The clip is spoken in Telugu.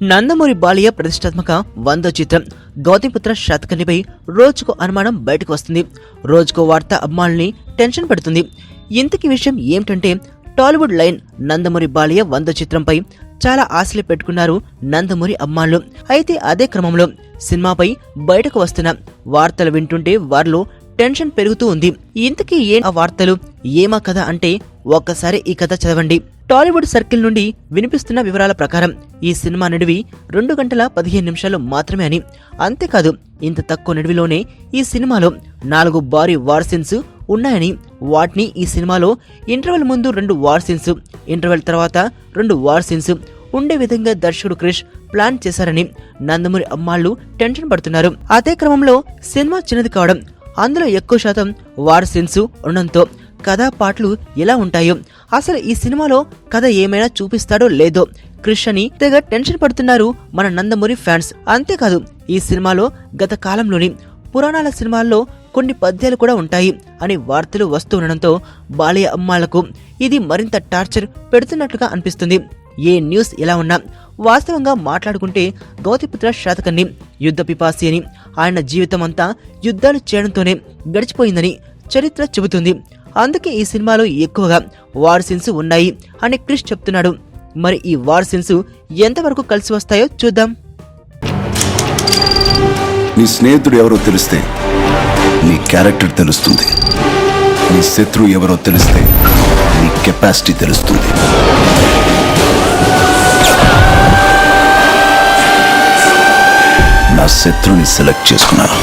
నందమూరి బాలయ్య ప్రతిష్టాత్మక 100వ చిత్రం గౌతమిపుత్ర శాతకర్ణిపై రోజుకో అనుమానం బయటకు వస్తుంది. రోజుకో వార్త అభిమానుల్ని టెన్షన్ పెడుతుంది. ఇంతకీ విషయం ఏమిటంటే, టాలీవుడ్ లైన్ నందమూరి బాలయ్య 100వ చిత్రంపై చాలా ఆశలు పెట్టుకున్నారు నందమూరి అభిమానులు. అయితే అదే క్రమంలో సినిమాపై బయటకు వస్తున్న వార్తలు వింటుంటే వారిలో టెన్షన్ పెరుగుతూ ఉంది. ఇంతకీ ఆ వార్తలు, ఏమా కథ అంటే ఒక్కసారి ఈ కథ చదవండి. టాలీవుడ్ సర్కిల్ నుండి వినిపిస్తున్న వివరాల ప్రకారం ఈ సినిమా నిడివి 2 గంటల 15 నిమిషాలు మాత్రమే అని. అంతేకాదు, ఇంత తక్కువ నిడివిలోనే ఈ సినిమాలో 4 భారీ వార్ సీన్స్ ఉన్నాయని, వాటిని ఈ సినిమాలో ఇంటర్వెల్ ముందు 2 వార్ సీన్స్, ఇంటర్వెల్ తర్వాత 2 వార్ సీన్స్ ఉండే విధంగా దర్శకుడు క్రిష్ ప్లాన్ చేశారని నందమూరి అమ్మాళ్లు టెన్షన్ పడుతున్నారు. అదే క్రమంలో సినిమా చిన్నది కావడం, అందులో ఎక్కువ శాతం వార్ సీన్స్ ఉండడంతో కథా పాటలు ఎలా ఉంటాయో, అసలు ఈ సినిమాలో కథ ఏమైనా చూపిస్తాడో లేదో క్రిష్ అని తెగ టెన్షన్ పడుతున్నారు మన నందమూరి ఫ్యాన్స్. అంతేకాదు, ఈ సినిమాలో గత కాలంలోని పురాణాల సినిమాల్లో కొన్ని పద్యాలు కూడా ఉంటాయి అని వార్తలు వస్తూ ఉండడంతో బాలయ్య అమ్మాళ్లకు ఇది మరింత టార్చర్ పెడుతున్నట్లుగా అనిపిస్తుంది. ఏ న్యూస్ ఎలా ఉన్నా వాస్తవంగా మాట్లాడుకుంటే గౌతమిపుత్ర శాతకర్ణి యుద్ధ పిపాసి అని, ఆయన జీవితం అంతా యుద్ధాలు చేయడంతోనే గడిచిపోయిందని చరిత్ర చెబుతుంది. అందుకే ఈ సినిమాలో ఎక్కువగా వార్ సీన్స్ ఉన్నాయి అని క్రిష్ చెప్తున్నాడు. మరి ఈ వార్ సీన్స్ ఎంతవరకు కలిసి వస్తాయో చూద్దాం. నీ స్నేహితుడు ఎవరో తెలిస్తే నీ క్యారెక్టర్ తెలుస్తుంది. నీ శత్రువు ఎవరో తెలిస్తే నీ కెపాసిటీ తెలుస్తుంది. నా శత్రువుని సెలెక్ట్ చేసుకున్నాను.